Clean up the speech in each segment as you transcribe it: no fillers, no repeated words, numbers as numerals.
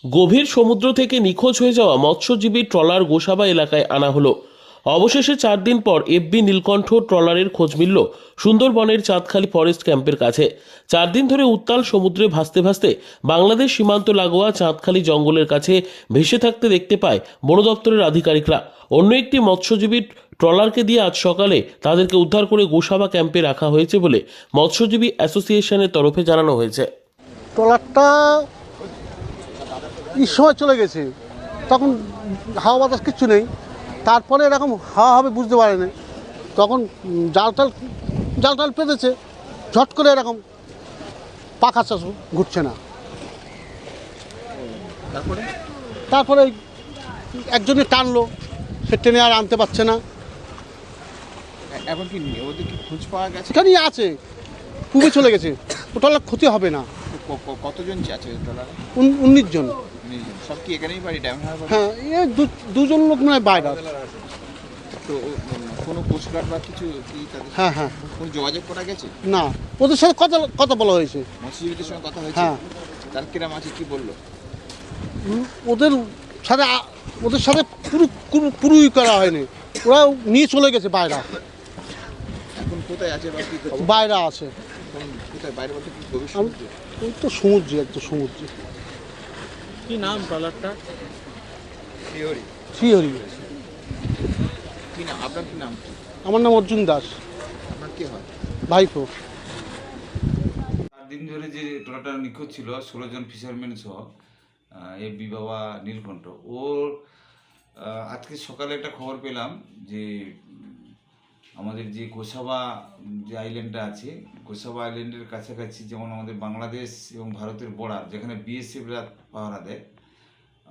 গভীর সমুদ্র থেকে নিখোঁজ হয়ে যাওয়া মৎস্যজীবী ট্রলার গোসাবা এলাকায় আনা হলো। অবশেষে 4 দিন পর এফবি নীলকণ্ঠ ট্রলারের খোঁজ মিলল সুন্দরবনের চাঁদখালি ফরেস্ট ক্যাম্পের কাছে। 4 দিন ধরে উত্তাল সমুদ্রে ভাসতে ভাসতে বাংলাদেশ সীমান্ত লাগোয়া চাঁদখালি জঙ্গলের কাছে ভেসে থাকতে দেখতে পায় বন দপ্তরের আধিকারিকরা। অন্য একটি মৎস্যজীবী ট্রলারকে দিয়ে আজ সকালে তাদেরকে উদ্ধার করে গোসাবা ক্যাম্পে রাখা হয়েছে বলে মৎস্যজীবী অ্যাসোসিয়েশনের তরফে জানানো হয়েছে। ট্রলারটা এই সময় চলে গেছে, তখন হাওয়া বাতাস কিচ্ছু নেই। তারপরে এরকম হাওয়া হবে বুঝতে পারেনি, তখন জাল টাল পেতেছে, ঝট করে এরকম পাখা চাষ ঘুরছে না। তারপরে একজনে টানলো, সে টেনে আর আনতে পারছে না। এখন কি ওদের কি খোঁজ পাওয়া গেছে? এখানেই আছে, পুবে চলে গেছে। ও ট্রলার ক্ষতি হবে না। কতজন আছে ট্রলারে? 19 জন। সব কি এখানেই বাড়ি ড্যাম হারবার? হ্যাঁ, এ দুজন লোক মানে বাইরে। তো কোনো কোস্টগার্ড বা কিছু কি তাদের হ্যাঁ কোনো যোগাযোগ করা গেছে? না, ওদের সাথে কথা বলা হয়েছে। মৎস্যজীবীদের সঙ্গে কথা হয়েছে? হ্যাঁ, তার কিরাম আছে কি বললো? ওদের সাথে পুরোই করা হয়নি, ওরা নিয়ে চলে গেছে বাইরে। এখন কোথায় আছে বা কি করছে? বাইরে আছে। এখন কোথায় বাইরে বলতে কি গভীর সমুদ্রে? ওই তো সমুদ্রে, একদম সমুদ্রে। কি নাম ট্রলারটা? শ্রীহরি। কি নাম আপনার? কি নাম? আমার নাম অর্জুন দাস। আপনার কি হয়? ভাইপো। 4 দিন ধরে যে ট্রলারটা নিখোঁজ ছিল 16 জন ফিশারম্যান সহ এফবি বাবা নীলকণ্ঠ, ওর আজকে সকালে একটা খবর পেলাম যে আমাদের যে গোসাবা যে আইল্যান্ডটা আছে, গোসাবা আইল্যান্ডের কাছাকাছি, যেমন আমাদের বাংলাদেশ এবং ভারতের বর্ডার, যেখানে বিএসএফরা পাহারা দেয়,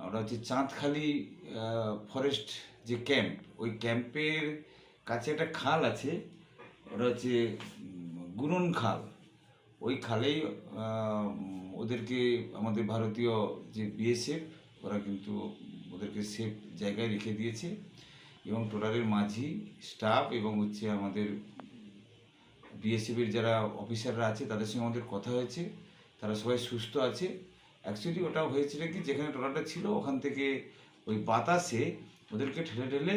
ওটা হচ্ছে চাঁদখালি ফরেস্ট যে ক্যাম্প, ওই ক্যাম্পের কাছে একটা খাল আছে, ওটা হচ্ছে গুনন খাল। ওই খালেই ওদেরকে আমাদের ভারতীয় যে বিএসএফ, ওরা কিন্তু ওদেরকে সেফ জায়গায় রেখে দিয়েছে এবং ট্রলারের মাঝি, স্টাফ এবং হচ্ছে আমাদের বিএসএফের যারা অফিসাররা আছে তাদের সঙ্গে আমাদের কথা হয়েছে, তারা সবাই সুস্থ আছে। অ্যাকচুয়ালি ওটা হয়েছিল কি, যেখানে ট্রলারটা ছিল ওখান থেকে ওই বাতাসে ওদেরকে ঠেলে ঠেলে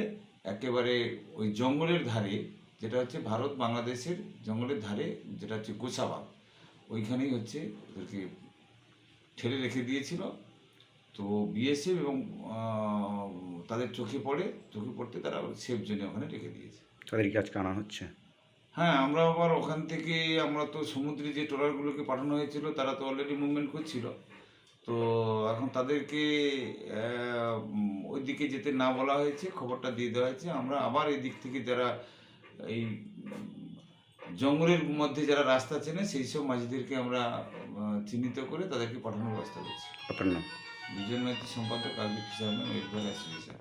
একেবারে ওই জঙ্গলের ধারে, যেটা হচ্ছে ভারত বাংলাদেশের জঙ্গলের ধারে, যেটা হচ্ছে গোসাবা, ওইখানেই হচ্ছে ওদেরকে ঠেলে রেখে দিয়েছিল। তো বিএসএফ এবং তাদের চোখে পড়তে তারা সেফ জোনে ওখানে রেখে দিয়েছে। তাদেরকে আজকে আনা হচ্ছে। হ্যাঁ, আমরা আবার ওখান থেকে, আমরা তো সমুদ্রে যে ট্রলারগুলোকে পাঠানো হয়েছিল তারা তো অলরেডি মুভমেন্ট করছিল, তো এখন তাদেরকে ওই দিকে যেতে না বলা হয়েছে, খবরটা দিয়ে দেওয়া হয়েছে। আমরা আবার এই দিক থেকে যারা এই জঙ্গলের মধ্যে যারা রাস্তা চেনে সেই সব মাঝিদেরকে আমরা চিহ্নিত করে তাদেরকে পাঠানোর ব্যবস্থা করছি। আপনার নাম? বিজন মাইতি, সম্পাদক, আগে ফিশারম্যান ওয়েলফেয়ার অ্যাসোসিয়েশন।